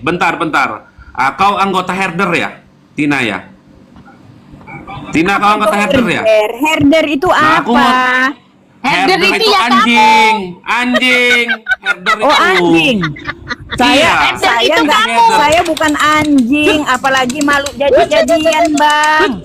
bentar. Kau anggota herder ya, Tina ya? Tina, kau anggota herder ya? Herder itu Nah, aku apa? mau- Herder itu ya anjing. Herder Oh, itu. anjing. Saya Iya. saya bukan anjing, apalagi malu jadi-jadian, Bang.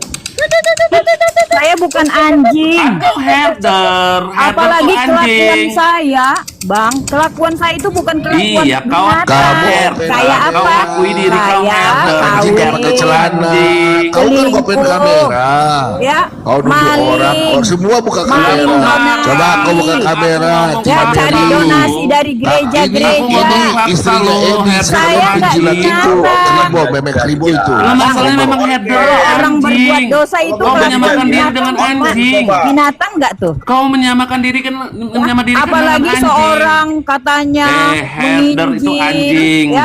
Saya bukan anjing. Aku herder. Apalagi Herder tuh kelakuan anjing. saya, Bang. Kelakuan saya itu bukan kelakuan Iya, kau binatang. herder. Saya Kau apa? akui diri kau Saya herder. Anjing gak pakai celana. Anjing. Kau kan buka Selingkuh. kamera. Ya, Kau nuduh maling. orang. Oh, semua buka Maling, kamera. benar. Coba kau buka kamera. Ya, Cuma cari jadi. donasi dari Ini gereja-gereja. istrinya Edi Saya sekarang nggak penjilat itu. nyata. Keribo, memang keribo itu. Lu masalahnya memang herder lo, Orang berbuat anjing. dosa itu Kau kelakuan menyamakan diri binatang. dengan anjing. Binatang nggak tuh? Kau menyamakan diri kan dengan Apalagi anjing. seorang katanya Herder itu menginjil, anjing. ya.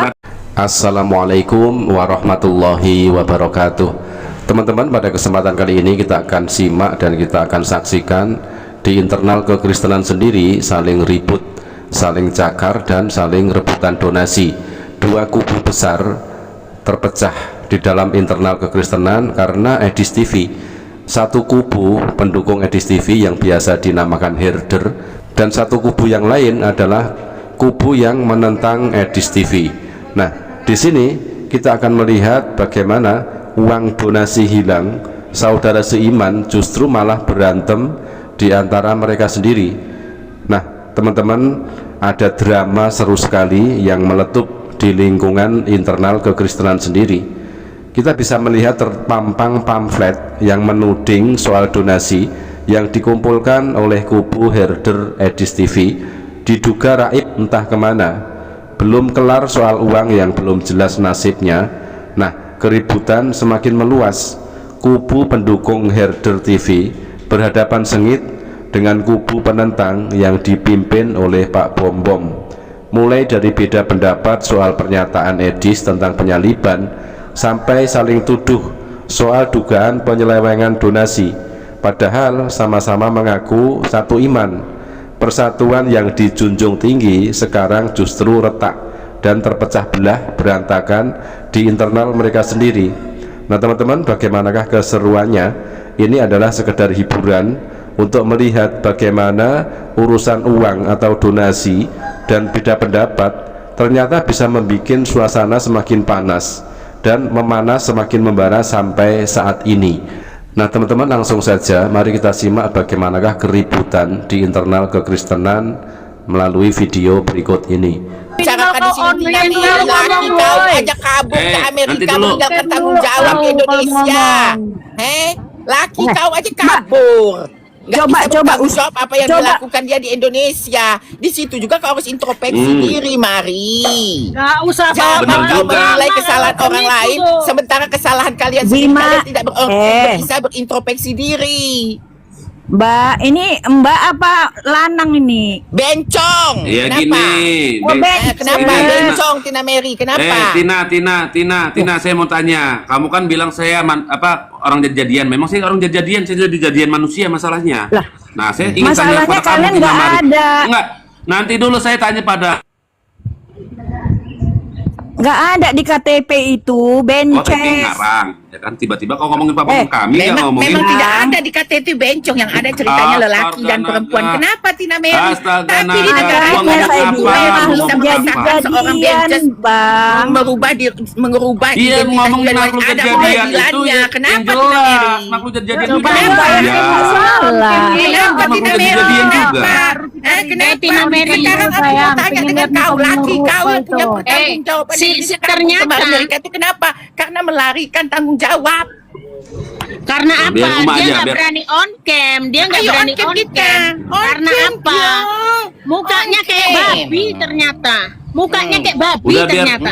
Assalamualaikum warahmatullahi wabarakatuh. Teman-teman, pada kesempatan kali ini kita akan simak dan kita akan saksikan di internal kekristenan sendiri saling ribut, saling cakar dan saling rebutan donasi. Dua kubu besar terpecah di dalam internal kekristenan karena Edis TV. Satu kubu pendukung Edis TV yang biasa dinamakan herder, dan satu kubu yang lain adalah kubu yang menentang Edis TV. Nah, di sini kita akan melihat bagaimana uang donasi hilang, saudara seiman justru malah berantem di antara mereka sendiri. Nah, teman-teman, ada drama seru sekali yang meletup di lingkungan internal kekristenan sendiri. Kita bisa melihat terpampang pamflet yang menuding soal donasi yang dikumpulkan oleh kubu herder Edis TV, diduga raib entah kemana. Belum kelar soal uang yang belum jelas nasibnya. Nah, keributan semakin meluas. Kubu pendukung herder TV berhadapan sengit dengan kubu penentang yang dipimpin oleh Pak Bom Bom. Mulai dari beda pendapat soal pernyataan Edis tentang penyaliban, sampai saling tuduh soal dugaan penyelewengan donasi, padahal sama-sama mengaku satu iman. Persatuan yang dijunjung tinggi sekarang justru retak dan terpecah belah, berantakan di internal mereka sendiri. Nah, teman-teman, bagaimanakah keseruannya? Ini adalah sekedar hiburan untuk melihat bagaimana urusan uang atau donasi dan beda pendapat ternyata bisa membuat suasana semakin panas dan memanas, semakin membara sampai saat ini. Nah, teman-teman, langsung saja mari kita simak bagaimanakah keributan di internal kekristenan melalui video berikut ini. Cara di sini laki kau ajak kabur ke Amerika meninggalkan tanggung jawab di Indonesia. Laki kau aja kabur. Coba jawab apa yang dilakukan dia di Indonesia. Di situ juga kau harus introspeksi diri, mari. Nggak usah Jangan kau juga. menilai kesalahan orang lain sementara kesalahan kalian sendiri Bima, kalian tidak bisa berintrospeksi diri. Mbak, ini Mbak apa lanang ini? Bencong. Ya Kenapa? gini. Oh, Kenapa bencong Tina Mary? Kenapa? Tina, saya mau tanya. Kamu kan bilang saya orang jadi-jadian. Memang saya orang jadi-jadian, saya jadi-jadian manusia masalahnya. Lah, nah, saya ingin tanya masalahnya kepada kamu, kalian Tina nggak Mari. ada. Enggak. Nanti dulu saya tanya pada Nggak ada di KTP itu, Oh, tapi bences. ngarang. Ya kan tiba-tiba kau ngomongin Pak kami yang ngomongin. Memang tidak ada di KTP bencong, yang ada ceritanya lelaki dan Astaga, perempuan. naga. Kenapa Tina Mary? Astaga, Tapi di naga. negara Gua ini ngomong saya apa? bilang Gua makhluk ngomong jadi-jadian, seorang bencong Bang. mengubah Iya, ngomongin makhluk ada jadi-jadian itu pengadilannya. yang Kenapa Tina jelas. Mary? Makhluk jadi-jadian Coba juga. yang banyak Ya. nggak salah. Kenapa Makhluk Tina Mary? jadi-jadian juga. Kenapa? Tina Mary, Sekarang aku sayang, mau tanya pengen dengan lihat kau, muka laki muka kau yang itu. punya pertanggung jawaban. ternyata Amerika itu kenapa? Karena melarikan tanggung jawab. karena apa? Biar rumah Dia aja, nggak biar- berani on cam, dia nggak Ayo, berani on cam on kita. cam. On Karena cam, apa? ya. Mukanya On kayak cam. babi ternyata. Mukanya kayak babi Udah biar ternyata.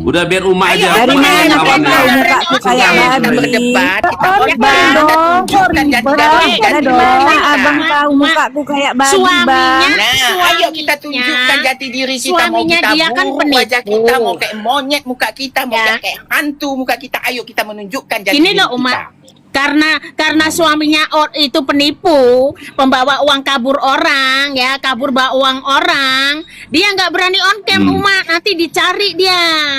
udah biar rumah aja. Dari Rumah mana lawannya. tahu mukaku kayak Kita babi? berdebat, kita Bang dong, kok tunjukkan ribet? jati-jati Ada kita. dong, abang tahu mukaku kayak babi, Suaminya- Bang. Nah, ayo kita tunjukkan jati diri kita. Mau Suaminya kita dia kan buruk penipu. wajah kita, mau kayak monyet muka kita, mau Ya. kayak hantu muka kita. Ayo kita menunjukkan jati Ini diri loh kita. Umat, karena suaminya itu penipu, pembawa uang kabur orang, ya kabur bawa uang orang, dia nggak berani on cam Umat, nanti dicari dia.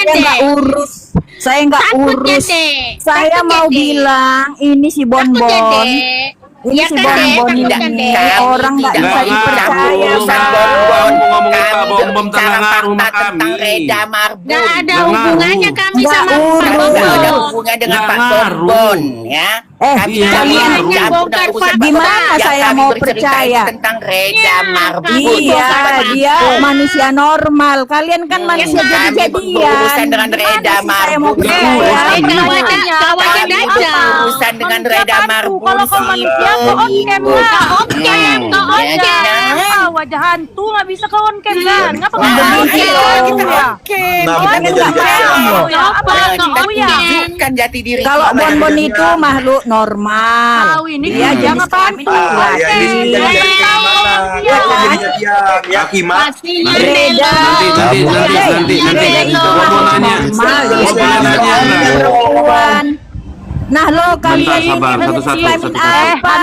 nggak urus. Saya nggak Takut, urus. Dek. Saya Takut, mau Dek. bilang ini si Takut, Bonbon. Dek. Ini Ya si kan, Dek? Bonbon Takut, ini Dek. orang nggak Tidak bisa ngaruh, dipercaya, urusan Bang. Bonbon. Ngomong Kami Pak Bonbon berbicara tentang ngaruh fakta sama tentang kami. Reda Marbun. Nggak ada Nggak hubungannya ngaruh. kami Nggak sama Pak urus. Kami nggak ada Bonbon. hubungan dengan Nggak Pak ngaruh. Bonbon, ya. Kami iya, kalian ngaruh. campur Bongkar urusan fakta. Pak Gimana Bonbon. Yang saya kami mau bercerita percaya? itu tentang Reda Iya, Marbun. kami Iya, bongkar dia fakta. manusia normal. Kalian kan manusia Kami jadi-jadian. berurusan dengan Reda Gimana sih saya mau Marbun. percaya? Kawannya Kami Dada. berurusan dengan Reda Marbun. Kalau kau manusia kau on cam lah. On cam, kau on cam. Ah, wajah hantu nggak bisa kau on cam kan? Ngapa kau Nah, on cam? begitu. Ya. Nah, Kau bukan on jadi cam. jam loh. Ya, apa Coba kau kau ya? Tunjukkan jati diri Kalau kita. Bonbon itu makhluk normal. Kau ini Dia jangan jenis kelamin pantu. laki-laki. Pasti Reda. Nanti. Itu Gua mau nanya. normal. Gua mau nanya, enggak? Perempuan. Nah lo kalian sabar, ini satu-satu, kelamin satu-satu. apa?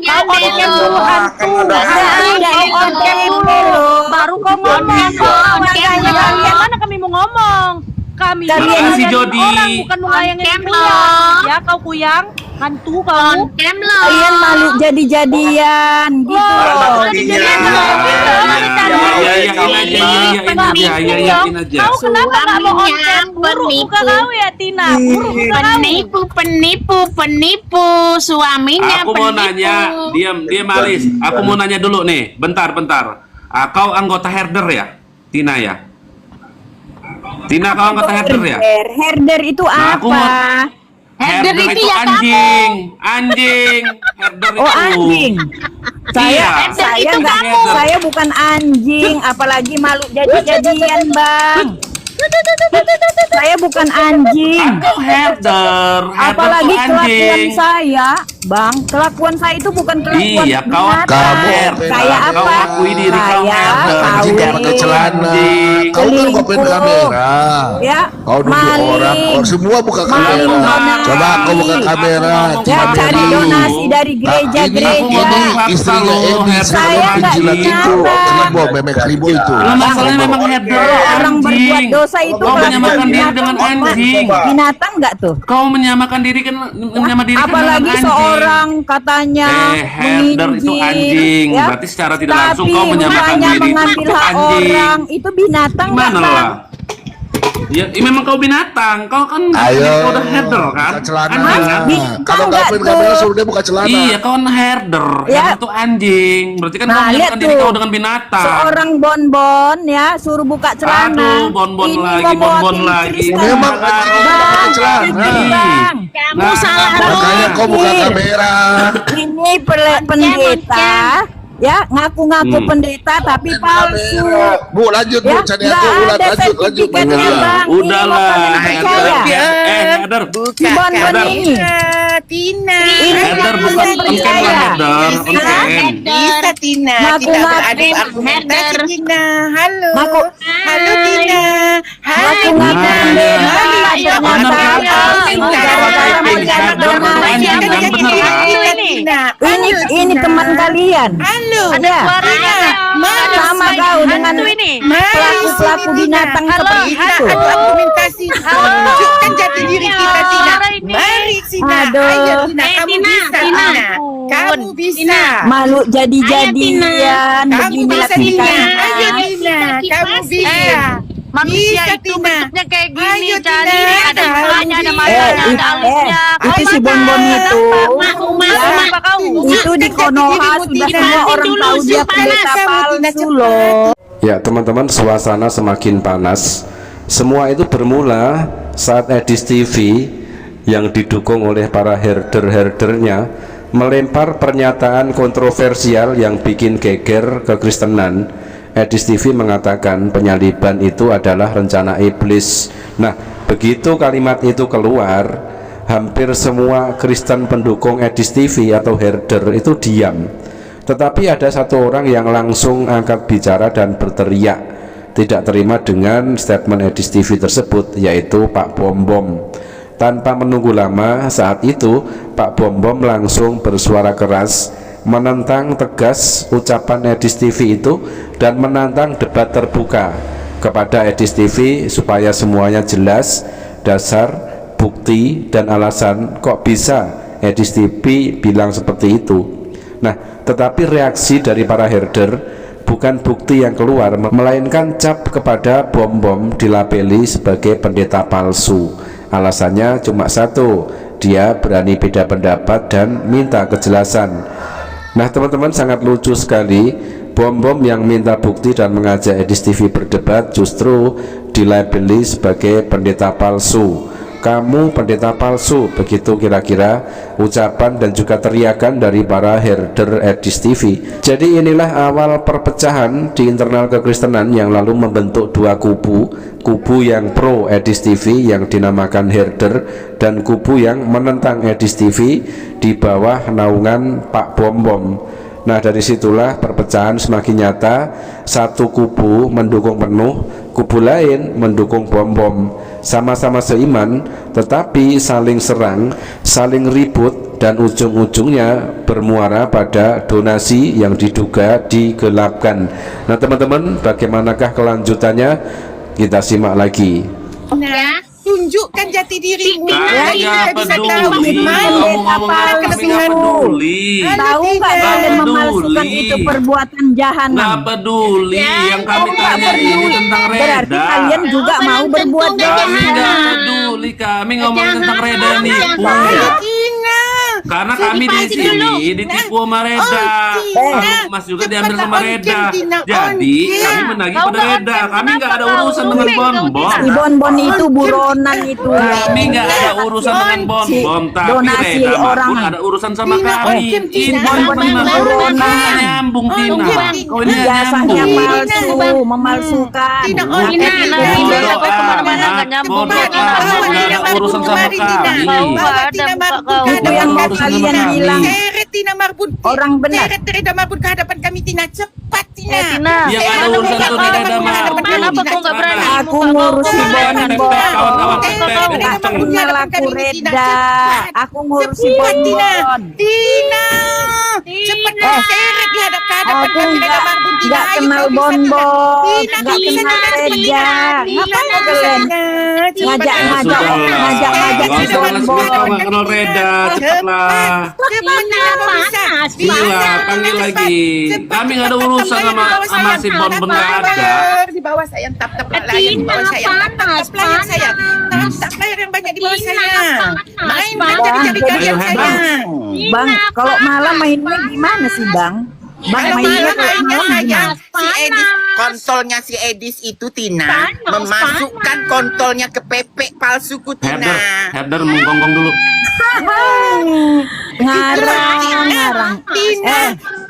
Kau on cam dulu hantu. Ada Kau on cam dulu. Baru kau ngomong. Makanya Kalian mana kami mau ngomong? Kami Kalian ngelayanin Jody. orang bukan ngelayanin On cam kuyang. loh. Ya kau kuyang hantu on kau. cam loh. Kalian malu jadi-jadian gitu loh. Kau kenapa nggak mau on cam? Buruk buka kau ya Tina. Buruk buka kau. Penipu, suaminya Aku mau nanya, diam Alis. Aku mau nanya dulu nih, bentar. Kau anggota herder ya, Tina ya? Tina, kau anggota herder ya? Herder itu Nah, aku apa? mau- Herder itu ya anjing. Herder Oh itu. anjing. Saya Iya. saya itu nggak kamu. saya bukan anjing, apalagi malu jadi-jadian, Bang. Saya bukan anjing. Aku herder. Apalagi Herder tuh kelakuan anjing. saya, Bang. Kelakuan saya itu bukan kelakuan Iya, kau binatang. Kamu herder. Kayak Kau apa? akui diri kau Saya herder. Anjing gak kawin. pakai celana. Anjing. Kau kan buka kamera. Ya, Kau nunjuk orang. Oh, semua buka Maling kamera. donasi. Coba kau buka kamera. Ya, Tidak cari jadi. donasi dari Ini gereja-gereja. istrinya Edi. Saya nggak jilat itu. binatang. Keribo, memek keribo itu. Lu masalahnya memang herder Kalau orang berbuat anjing. dosa itu Kau kelakuan menyamakan diri binatang. dengan anjing. Binatang nggak tuh? Kau menyamakan diri kan dengan Apalagi anjing. seorang katanya herder itu anjing. ya. Berarti secara tidak langsung Tapi kau menyamakan rupanya diri mengambil itu hak anjing. orang itu binatang nggak, Gimana Bang? lah? Ya, memang kau binatang. Kau kan Ayo. kau udah herder kan? Buka celana. Anjing kan? Binatang Kalau nggak nggak tuh? kamera suruh dia buka celana. Iya, kau kan herder. Ya. Herder itu anjing. Berarti kan kau Nah, lihat menyamakan diri tuh. kau dengan binatang. Seorang bonbon ya suruh buka celana. Aduh, bonbon Ini lagi, gua bonbon mewakili lagi. Kristen. Memang Bang, pakai celana. Bang. Kamu Nah, salah. Makanya kau buka kamera. Ini pendeta ya ngaku-ngaku pendeta tapi palsu. Bu, lanjut Bu, Ya, cari nggak aku ulat, ada lanjut. sertifikatnya, Iya. Bang. Ini Udahlah. mau kalian percaya. Herder. Si bonbon Herder. ini. Tina. Ini Herder kan bukan kalian onken lah percaya. herder. Onken. Bisa Tina, Ngaku-ngaku. kita beradu argumentasi Herder. Tina. Halo. Ngaku- Halo Tina. Hai Ngaku-ngaku Tina. pendeta, Hai, ternyata benar, palsu. benar. Gara-gara mau Herder cari bukan donasi. anjing, yang benar kan? Tina. Ini teman kalian. Halo. Ya. Tina. Mari Sama sini. kau dengan Mari pelaku-pelaku sini, Tina. binatang seperti Kita itu. adu argumentasi. Tunjukkan jati diri kita Tina. Mari Tina. Aduh. Ayo Tina, kamu Tina, bisa Tina. Tina. Kamu bisa. Malu jadi-jadian Kamu begini bisa Tina. latihannya. Ayo Tina. Kamu bisa. Manusia Bisa, itu Tina. bentuknya kayak gini, Ayo, jadi Tina. ada kepalanya, ada Eh, matanya, ada alisnya. itu si bonbon itu. Apa kau? Itu di Konoha sudah semua orang tahu dia pendeta palsu loh. Ya teman-teman, suasana semakin panas. Semua itu bermula saat Edis TV yang didukung oleh para herder-herdernya melempar pernyataan kontroversial yang bikin geger kekristenan. Edis TV mengatakan penyaliban itu adalah rencana iblis. Nah, begitu kalimat itu keluar, hampir semua Kristen pendukung Edis TV atau herder itu diam. Tetapi ada satu orang yang langsung angkat bicara dan berteriak tidak terima dengan statement Edis TV tersebut, yaitu Pak Bombom. Tanpa menunggu lama, saat itu Pak Bombom langsung bersuara keras menentang tegas ucapan Edis TV itu dan menantang debat terbuka kepada Edis TV supaya semuanya jelas, dasar, bukti, dan alasan kok bisa Edis TV bilang seperti itu. Nah, tetapi reaksi dari para herder bukan bukti yang keluar, melainkan cap kepada bom-bom dilabeli sebagai pendeta palsu. Alasannya cuma satu, dia berani beda pendapat dan minta kejelasan. Nah teman-teman, sangat lucu sekali, bom-bom yang minta bukti dan mengajak Edis TV berdebat justru dilabeli sebagai pendeta palsu. Kamu pendeta palsu, begitu kira-kira ucapan dan juga teriakan dari para herder Edis TV. Jadi inilah awal perpecahan di internal kekristenan yang lalu membentuk dua kubu. Kubu yang pro Edis TV yang dinamakan herder, dan kubu yang menentang Edis TV di bawah naungan Pak Bom-Bom. Nah dari situlah perpecahan semakin nyata. Satu kubu mendukung penuh, kubu lain mendukung Bom-Bom. Sama-sama seiman tetapi saling serang, saling ribut, dan ujung-ujungnya bermuara pada donasi yang diduga digelapkan. Nah teman-teman, bagaimanakah kelanjutannya? Kita simak lagi. Nah, tunjukkan jati dirimu. Nggak peduli, ngomong-ngomong tapi nggak peduli. Tahu nggak kalian memalsukan itu perbuatan jahanam? Nggak peduli, yang kami tanya ini tentang Berarti Reda. kalian juga mau berbuat Kami nggak jahanam. peduli, kami ngomong tentang Reda yang nipu. Karena kami di sini ditipu sama Reda. Mas juga diambil sama Reda. Jadi kami menagih pada Reda. Kami nggak ada urusan dengan Bom-Bom. Si Bon-Bon itu buronan itu. Kami nggak ada urusan dengan Bom-Bom, tapi donasi Reda mah orang. pun ada urusan sama kami. Si Ini Bon-Bon Tina, itu buronan. nyambung Tina. Kau ini Ijazahnya nyambung. palsu, memalsukan. Bodoh nggak ada urusan sama kami. Itu yang mau kalian bilang. Tina Marbun, Orang benar. Reda Marbun ke hadapan kami, Tina, cepat Tina. Yang ada urusan tuh Reda Marbun. Kenapa kau nggak berani? Aku ngurusi Bon-Bon. Kawan-kawan, Aku punya laku Reda. Aku ngurusi Bon-Bon. Tina, cepat seret di hadapan Aku kami, Reda Marbun. Tina, nggak ayo, kenal kau bisa, Bon-Bon, Tina, nggak kau bisa, kenal Tina, Reda. Ngapain Tina, kalian ngajak si Gak usah balas kau Bon-Bon? nggak kenal Reda, cepatlah. Iya, panggil lagi. Kami nggak ada urusan sama si Bon-Bon, nggak ada. Di bawah saya, tap layar di bawah saya, tap layar saya, tap layar yang banyak di bawah saya. Main cari kalian saya. Bang, kalau malam mainnya gimana sih Bang? Bang Kalau mainnya malam kalau malam saya, gimana? si Edis, kontolnya si Edis itu Tina, memasukkan kontolnya ke pepek palsuku Tina. Herder menggonggong dulu. Ngarang.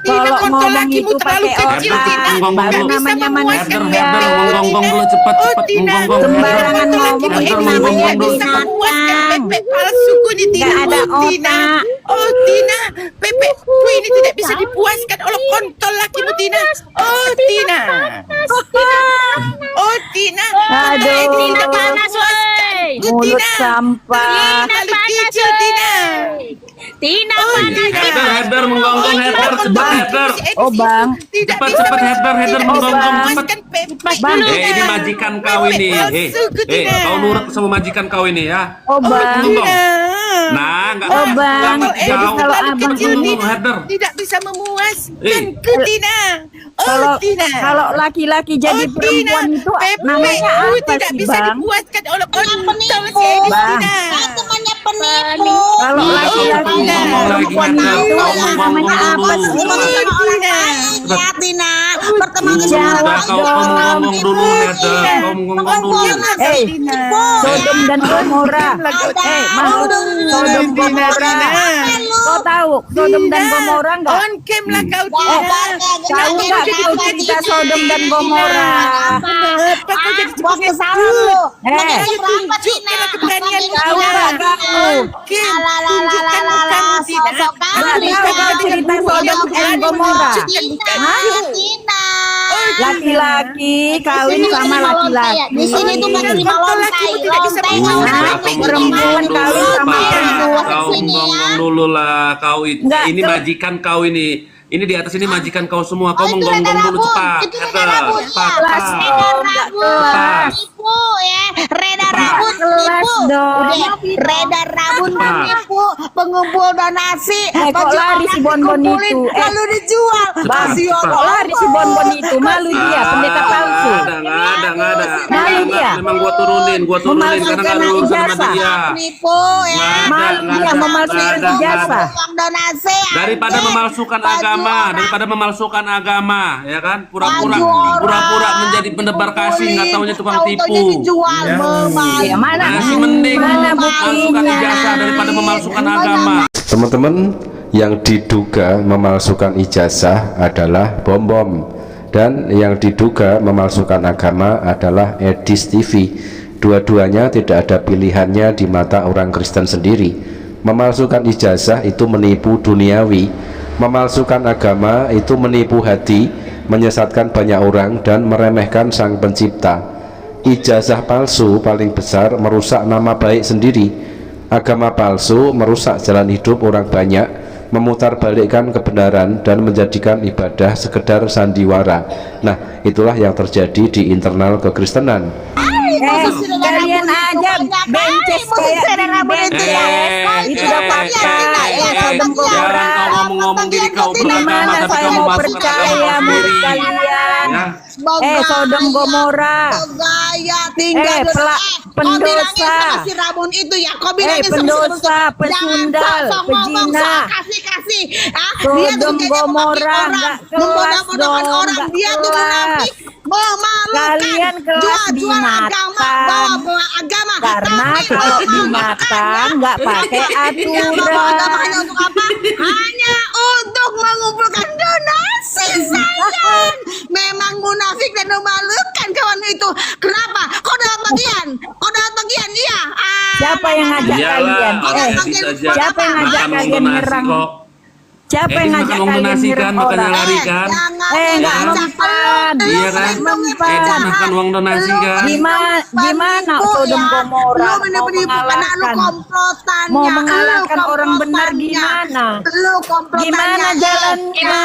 Kalau ngomong itu pakai otak, baru namanya manusia. Herder menggonggong dulu, cepat menggonggong. Sembarangan ngomong itu namanya binatang. Pepek palsuku ini Tina. Nggak ada Tina. otak. Oh Tina, pepekku ini tidak bisa dipuaskan oleh kontol lakimu Tina. Oh Tina. Oh Tina. Aduh. Tina Panas, woi. Mulut sampah. Kali kecil Tina. Tina Oh, panas. Herder menggonggong, Herder cepat Herder. Oh Bang, Cepat Herder menggonggong cepat. Bang. Ini majikan kau ini. Kau nurut sama majikan kau ini ya. Oh Bang. Nah, enggak. Oh Bang, jadi kalau abang ini Herder. Tidak bisa memuaskan ke Tina. kalau Oh Tina. kalau laki-laki jadi Oh, perempuan Tina, itu Pepe, namanya apa tidak sih bisa Bang? dipuaskan oleh kontol si Edis Bang. Tina. Kalau laki-laki Ngomong jadi lagi, perempuan Herder. itu Kau ngomong namanya apa dulu. sih? Tina. Udah kau ngomong dulu Herder. Kau ngomong dulu. Sodom dan Gomora. Makhluk Sodom Gomora. Kau tahu Sodom dan Gomora nggak? On cam lah kau Tina. Tahu nggak kau cerita Sodom dan Gomora? Kenapa kau jadi sebagai guru? Makanya tunjukkanlah keberanianmu Tahu nggak kau? Kim, tunjukkan mukamu Tina. Nggak tahu kau cerita Sodom dan Gomora? Laki-laki kawin sama laki-laki. Di sini tuh pakai 5 lontai. Perempuan kawin sama perempuan. Kau ngomong dulu lah. Kau Nggak, ini majikan kau ini. Ini di atas ini majikan kau semua. Kau menggonggong dulu cepat. Cepat. Nipu ya, reda rambut nipu, reda rambut nipu, pengumpul donasi, kok lari si Bonbon itu? lalu dijual. Kok lari si Bonbon itu? Malu dia, pendeta palsu. Nggak ada. Malu dia. Memang gua turunin karena nggak ada urusan sama dia. Nipu ya, Malu dia memalsukan ijazah. uang donasi. Daripada memalsukan agama, ya kan? Pura-pura menjadi pendebar kasih, nggak taunya tukang tipu. Ya, Masih mending memalsukan ijazah daripada memalsukan agama. Teman-teman, yang diduga memalsukan ijazah adalah Bom dan yang diduga memalsukan agama adalah Edis TV. Dua-duanya tidak ada pilihannya di mata orang Kristen sendiri. Memalsukan ijazah itu menipu duniawi, memalsukan agama itu menipu hati, menyesatkan banyak orang dan meremehkan Sang Pencipta. Ijazah palsu paling besar merusak nama baik sendiri. Agama palsu merusak jalan hidup orang banyak, memutarbalikkan kebenaran dan menjadikan ibadah sekedar sandiwara. Nah, itulah yang terjadi di internal kekristenan. Kalian aja bences kayak gini, itu udah fakta ya, Sodom Gomora. Ngomong diri kau beragama tapi Saya kamu mau masuk ke percaya agama menurut sendiri. kalian. Ya. Sodom Gomora. Gaya tinggal pendosa. si Ramon itu ya, kau Pendosa, pesundal, pejina. Kasih. Sodom Gomora nggak kelas dong, nggak Dia tuh munafik, memalukan. Kalian kelas Jual-jual agama, bawa agama. Karena kalau dimakan nggak pakai aturan. Hanya untuk apa? Hanya untuk mengumpulkan donasi, sayang. Memang munafik dan memalukan kawan itu. Kenapa? Kau dapat bagian? Iya. Siapa yang ngajak kalian? Siapa yang ngajak kalian nyerang? Siapa yang ngajak kalian nyerang makanya orang? lari kan? Nggak mempan. Iya kan? Makan uang donasi kan? Gimana Sodom Gomora mau mengalahkan orang benar gimana? Gimana jalannya?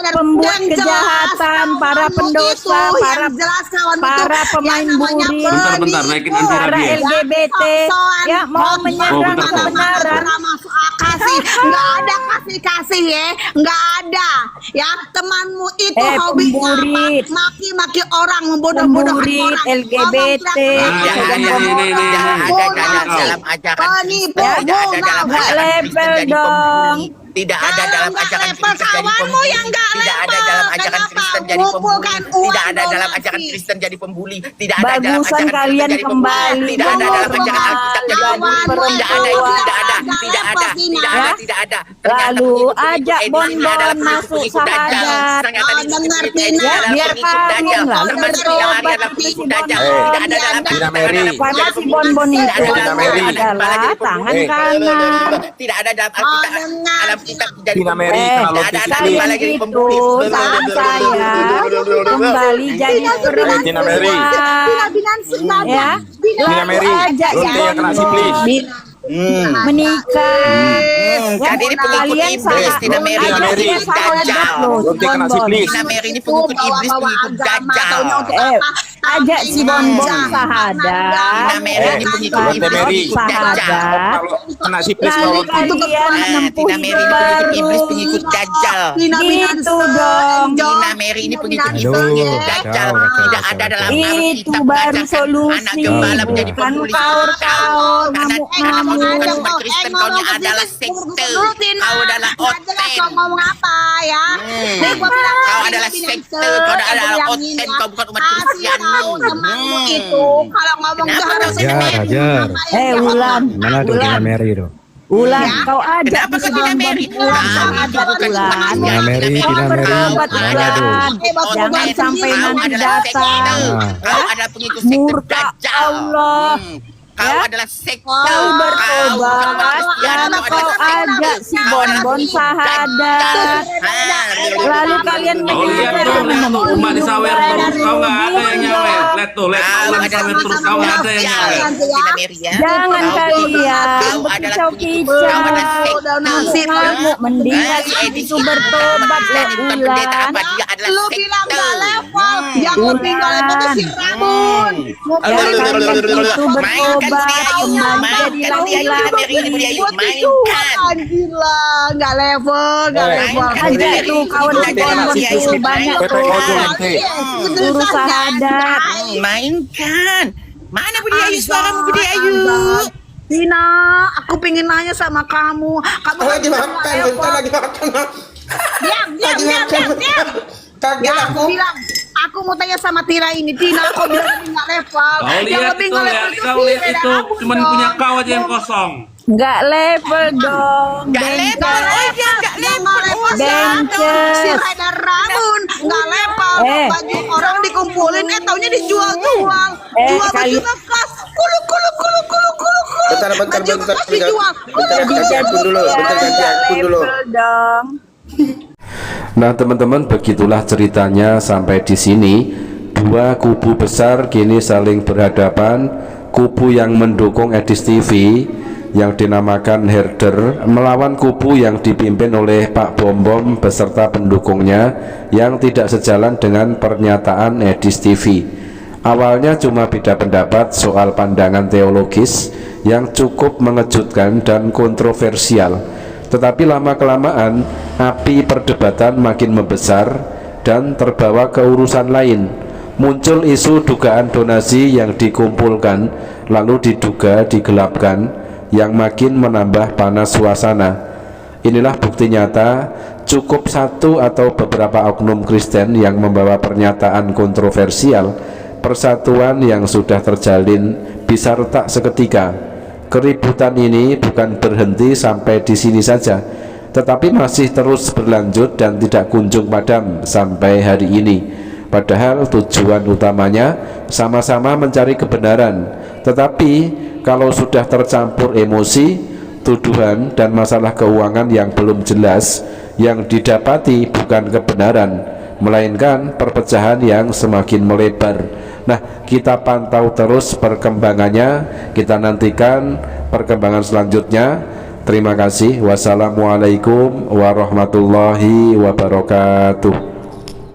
Pembuat kejahatan, para pendosa, para pemain burit, Bentar, naikin anti para rabies. LGBT ya mau menyerang kebenaran. Nggak ada kasih ya, nggak ada ya. Temanmu itu hobinya apa? Pemburit. Maki-maki orang, membodoh-bodohkan Pemburit, orang, LGBT, dalam ajaran penipu, nggak level dong. Tidak ada dalam ajaran Kristen jadi kawanmu yang nggak pembuli. Tidak ada dalam ajaran Kristen jadi pembuli. Tidak ada dalam ajaran Kristen jadi pembuli. Tidak ada dalam Bagusan ajaran kalian Kristen jadi kembali pembuli. Tidak ada dalam ajaran Alkitab jadi pembuli. Tidak ada. Lalu ajak Bonbon masuk sahadat. Biar kalian lah bertobat Tina Mary. karena si Bonbon itu adalah tangan kanan. Tidak ada dalam Alkitab jadi Tina Mary, kalau Kalian itu tangan saya kembali jadi Tina Mary. perempuan ya. Tina Mary, Ajak si Lonte yang kena siplis. menikah. Jadi ini pengikut Kalian iblis, Tina Mary. Tina Mary. Dajjal. Lonte kena siplis. Tina Mary ini pengikut iblis, pengikut Dajjal. Ajak si Bonbon sahadat. Tina Mary ini pengikut Lonte iblis, Mary. pengikut Dajjal. Kalau kena siplis Lalu kalau kalian menempuh Tina Mary ini hidup pengikut baru. iblis, pengikut Dajjal. Gitu dong. Tina Mary ini pengikut iblis, pengikut Dajjal. Tidak ada dalam Itu Alkitab baru mengajarkan solusi. anak gembala menjadi Bukan pembuli. kaur-kaur, Karena ngamuk-ngamuk. bukan Kristen, kau ini adalah sekte. Kau adalah oten. Kau ngomong apa ya? Kau adalah sekte, kau adalah oten, kau bukan umat Kristen. Temanmu itu kalau ngomong Kenapa harus kau Tina Mary? Ulan, Mana tuh Tina Mary tuh? Ulan, kau ajak Kenapa si kau Tina Bonbon Mary? pulang sahadat Ulan. Tina Mary, Kau Tina Mary. bertobat Mana tuh? Ulan. Jangan sampai Kau nanti adalah sekte. datang Kau adalah pengikut sekte murka Dajjal. Allah. Kau Ya? adalah sekte. Kau bertobat karena kau ajak si Bonbon sahadat. Lalu kalian Oh lihat menikah tuh, lihat tuh, umat disawer terus. Kau nggak ada yang nyawer. Lihat lihat tuh, lihat Kau Maulana adalah sampai terus kau ada yang nyawet. Tina Mary ya. Jangan Kau kalian adalah berkicau-kicau. kau adalah sekte. Ngamuk, mendingan itu bertobat le Bukan pendeta Ulan. apa, dia adalah Lu sekte. bilang gak level, yang lebih gak level tuh si Ramun. Jangan itu Mainkan bertobat, Budi Ayu, kembali mainkan jadilah Budi Ayu, Ulan. Tina Mary ini Budi Ayu, Gua tuh mainkan. anjir lah, gak level, gak level. Mainkan Ajak Mary. tuh kawan-kawan Budi Ayu, tuh banyak Pepe tuh. ojo ente. Guru sahadat. Mainkan. Mana Budi Ayu, suaramu Budi Ayu? Tina, aku pengen nanya sama kamu. Kamu Lagi makan, bentar lagi makan. Diam. Ya, aku bilang, aku mau tanya sama Tira ini. Tina, kau bilang lebih nggak level. Kau lihat itu, kau lihat itu, cuman punya kau aja yang kosong. Nggak level dong. Gak level, oh iya gak level. Bencet. Si Haidar Ramun nggak level. Baju orang dikumpulin, taunya dijual-jual. Jual baju kali- bekas. Kulu. Bentar, Baju bekas dijual. ganti akun dulu, ganti akun dulu. Level dong. Nah teman-teman, begitulah ceritanya sampai di sini. Dua kubu besar kini saling berhadapan. Kubu yang mendukung Edis TV yang dinamakan Herder melawan kubu yang dipimpin oleh Pak Bom beserta pendukungnya yang tidak sejalan dengan pernyataan Edis TV. Awalnya cuma beda pendapat soal pandangan teologis yang cukup mengejutkan dan kontroversial. Tetapi lama-kelamaan api perdebatan makin membesar dan terbawa ke urusan lain. Muncul isu dugaan donasi yang dikumpulkan lalu diduga digelapkan yang makin menambah panas suasana. Inilah bukti nyata cukup satu atau beberapa oknum Kristen yang membawa pernyataan kontroversial, persatuan yang sudah terjalin bisa retak seketika. Keributan ini bukan berhenti sampai di sini saja, tetapi masih terus berlanjut dan tidak kunjung padam sampai hari ini. Padahal tujuan utamanya sama-sama mencari kebenaran. Tetapi kalau sudah tercampur emosi, tuduhan dan masalah keuangan yang belum jelas, yang didapati bukan kebenaran, melainkan perpecahan yang semakin melebar. Nah, kita pantau terus perkembangannya, kita nantikan perkembangan selanjutnya. Terima kasih. Wassalamualaikum warahmatullahi wabarakatuh.